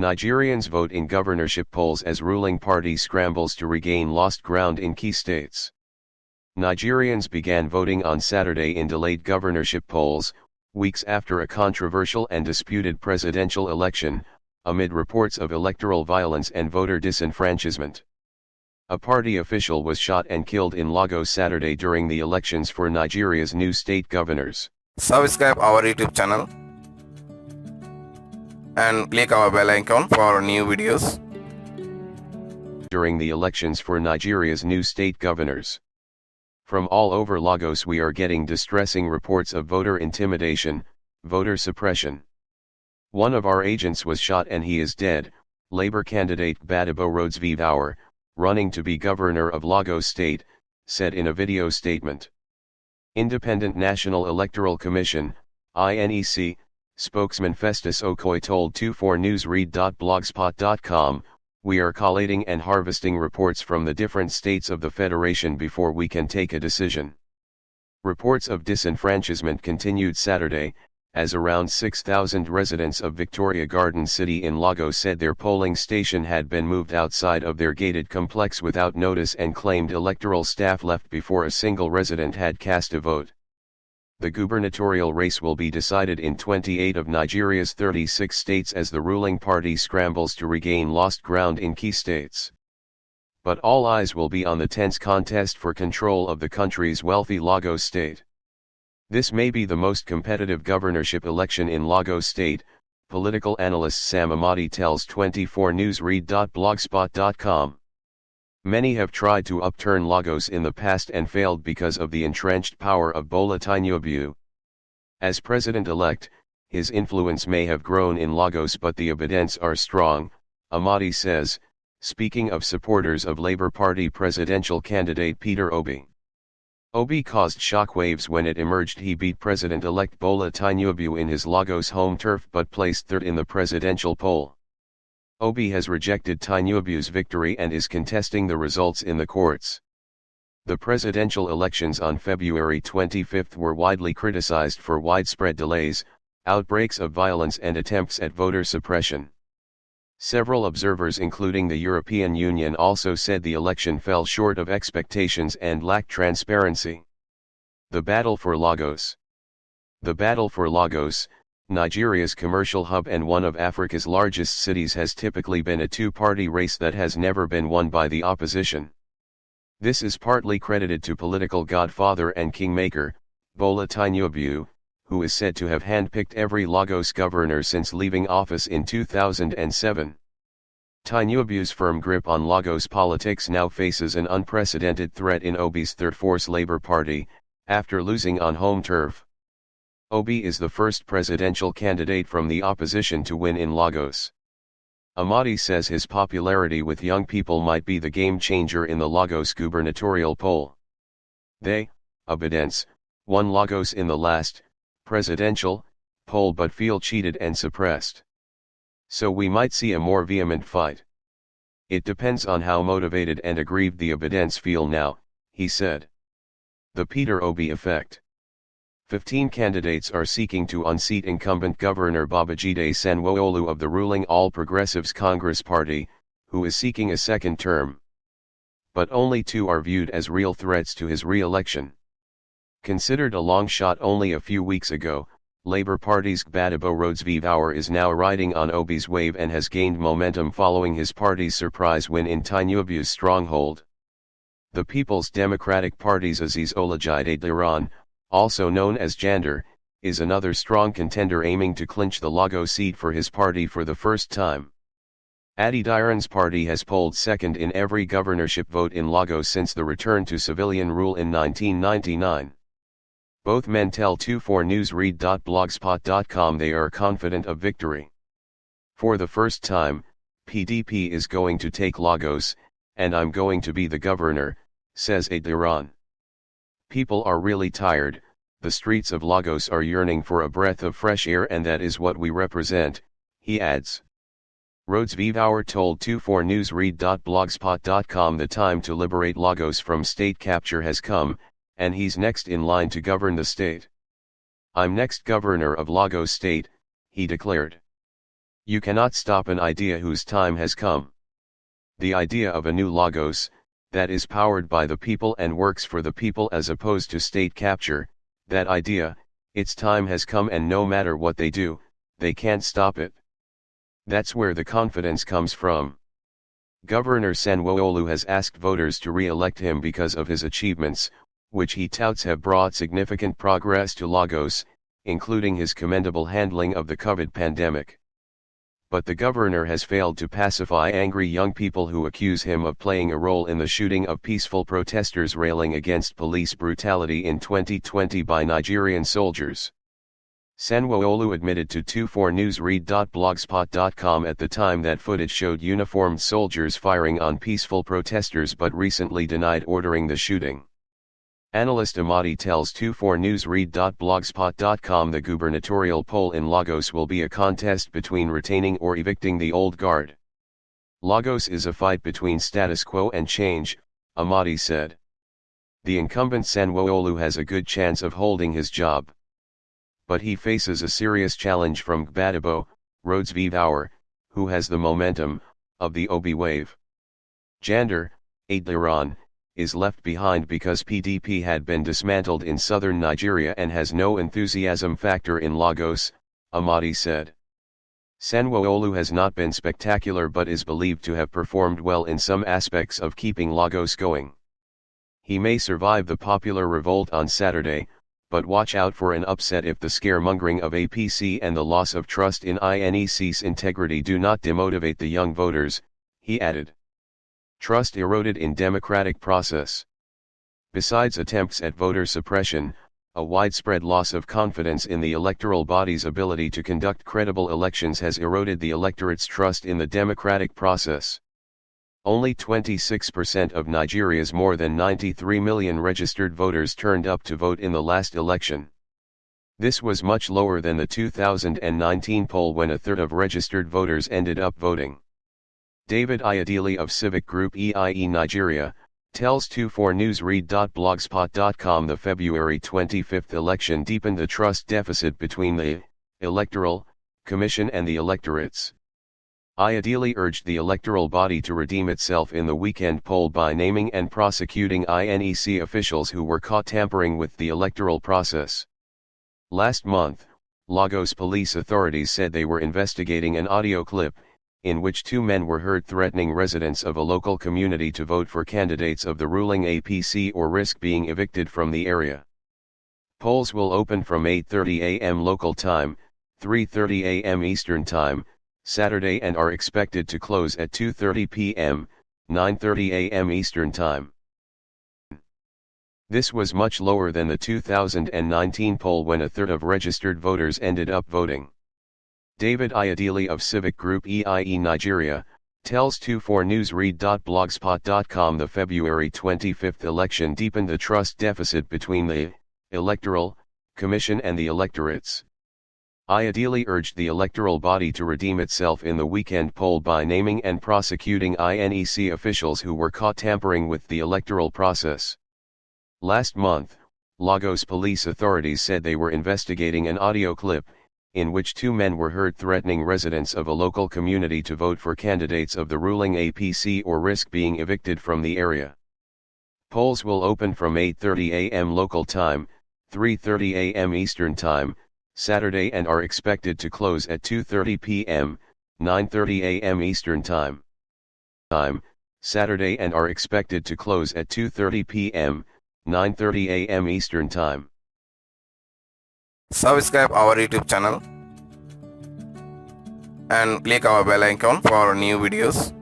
Nigerians vote in governorship polls as ruling party scrambles to regain lost ground in key states. Nigerians began voting on Saturday in delayed governorship polls, weeks after a controversial and disputed presidential election, amid reports of electoral violence and voter disenfranchisement. A party official was shot and killed in Lagos Saturday during the elections for Nigeria's new state governors. Subscribe our YouTube channel and click our bell icon for new videos. During the elections for Nigeria's new state governors. From all over Lagos we are getting distressing reports of voter intimidation, voter suppression. One of our agents was shot and he is dead, Labour candidate Gbadebo Rhodesvivour, running to be governor of Lagos State, said in a video statement. Independent National Electoral Commission, INEC, spokesman Festus Okoye told 24newsread.blogspot.com, "We are collating and harvesting reports from the different states of the Federation before we can take a decision." Reports of disenfranchisement continued Saturday, as around 6,000 residents of Victoria Garden City in Lagos said their polling station had been moved outside of their gated complex without notice and claimed electoral staff left before a single resident had cast a vote. The gubernatorial race will be decided in 28 of Nigeria's 36 states as the ruling party scrambles to regain lost ground in key states. But all eyes will be on the tense contest for control of the country's wealthy Lagos State. This may be the most competitive governorship election in Lagos State, political analyst Sam Amadi tells 24newsread.blogspot.com. Many have tried to upturn Lagos in the past and failed because of the entrenched power of Bola Tinubu. As president-elect, his influence may have grown in Lagos but the evidence are strong, Amadi says, speaking of supporters of Labour Party presidential candidate Peter Obi. Obi caused shockwaves when it emerged he beat President-elect Bola Tinubu in his Lagos home turf but placed third in the presidential poll. Obi has rejected Tinubu's victory and is contesting the results in the courts. The presidential elections on February 25 were widely criticized for widespread delays, outbreaks of violence and attempts at voter suppression. Several observers including the European Union also said the election fell short of expectations and lacked transparency. The battle for Lagos. The battle for Lagos, Nigeria's commercial hub and one of Africa's largest cities, has typically been a two-party race that has never been won by the opposition. This is partly credited to political godfather and kingmaker, Bola Tinubu, who is said to have handpicked every Lagos governor since leaving office in 2007. Tinubu's firm grip on Lagos politics now faces an unprecedented threat in Obi's third force Labour Party, after losing on home turf. Obi is the first presidential candidate from the opposition to win in Lagos. Amadi says his popularity with young people might be the game changer in the Lagos gubernatorial poll. They, Abidents, won Lagos in the last, presidential, poll but feel cheated and suppressed. So we might see a more vehement fight. It depends on how motivated and aggrieved the Abidents feel now, he said. The Peter Obi effect. 15 candidates are seeking to unseat incumbent Governor Babajide Sanwo-Olu of the ruling All Progressives Congress Party, who is seeking a second term. But only 2 are viewed as real threats to his re-election. Considered a long shot only a few weeks ago, Labour Party's Gbadebo Rhodesvivour is now riding on Obi's wave and has gained momentum following his party's surprise win in Tinubu's stronghold. The People's Democratic Party's Aziz Olajide Diran, also known as Jander, is another strong contender aiming to clinch the Lagos seat for his party for the first time. Adidiran's party has polled second in every governorship vote in Lagos since the return to civilian rule in 1999. Both men tell 24newsread.blogspot.com they are confident of victory. For the first time, PDP is going to take Lagos, and I'm going to be the governor, says Adiran. People are really tired, the streets of Lagos are yearning for a breath of fresh air and that is what we represent, he adds. Rhodesvivour told 24newsread.blogspot.com the time to liberate Lagos from state capture has come, and he's next in line to govern the state. I'm next governor of Lagos State, he declared. You cannot stop an idea whose time has come. The idea of a new Lagos, that is powered by the people and works for the people as opposed to state capture, that idea, its time has come, and no matter what they do, they can't stop it. That's where the confidence comes from. Governor Sanwo-Olu has asked voters to re-elect him because of his achievements, which he touts have brought significant progress to Lagos, including his commendable handling of the COVID pandemic. But the governor has failed to pacify angry young people who accuse him of playing a role in the shooting of peaceful protesters railing against police brutality in 2020 by Nigerian soldiers. Sanwo-Olu admitted to 24newsread.blogspot.com at the time that footage showed uniformed soldiers firing on peaceful protesters, but recently denied ordering the shooting. Analyst Amadi tells 24newsread.blogspot.com the gubernatorial poll in Lagos will be a contest between retaining or evicting the old guard. Lagos is a fight between status quo and change, Amadi said. The incumbent Sanwo-Olu has a good chance of holding his job. But he faces a serious challenge from Gbadebo, Rhodes v. Bauer, who has the momentum of the Obi wave. Jander, Adliran, is left behind because PDP had been dismantled in southern Nigeria and has no enthusiasm factor in Lagos, Amadi said. Sanwo-Olu has not been spectacular but is believed to have performed well in some aspects of keeping Lagos going. He may survive the popular revolt on Saturday, but watch out for an upset if the scaremongering of APC and the loss of trust in INEC's integrity do not demotivate the young voters, he added. Trust eroded in democratic process. Besides attempts at voter suppression, a widespread loss of confidence in the electoral body's ability to conduct credible elections has eroded the electorate's trust in the democratic process. Only 26% of Nigeria's more than 93 million registered voters turned up to vote in the last election. This was much lower than the 2019 poll when a third of registered voters ended up voting. David Ayodele of Civic Group EIE Nigeria, tells 24newsread.blogspot.com the February 25 election deepened the trust deficit between the Electoral Commission and the electorates. Ayodele urged the electoral body to redeem itself in the weekend poll by naming and prosecuting INEC officials who were caught tampering with the electoral process. Last month, Lagos police authorities said they were investigating an audio clip, in which two men were heard threatening residents of a local community to vote for candidates of the ruling APC or risk being evicted from the area. Polls will open from 8:30 a.m. local time, 3:30 a.m. Eastern Time, Saturday and are expected to close at 2:30 p.m., 9:30 a.m. Eastern Time. This was much lower than the 2019 poll when a third of registered voters ended up voting. David Ayodele of Civic Group EIE Nigeria, tells 24newsread.blogspot.com the February 25 election deepened the trust deficit between the Electoral Commission and the electorates. Ayodele urged the electoral body to redeem itself in the weekend poll by naming and prosecuting INEC officials who were caught tampering with the electoral process. Last month, Lagos police authorities said they were investigating an audio clip, in which two men were heard threatening residents of a local community to vote for candidates of the ruling APC or risk being evicted from the area. Polls will open from 8:30 a.m. local time, 3:30 a.m. Eastern Time, Saturday and are expected to close at 2:30 p.m., 9:30 a.m. Eastern Time. Saturday and are expected to close at 2:30 p.m., 9:30 a.m. Eastern Time. Subscribe our YouTube channel and click our bell icon for new videos.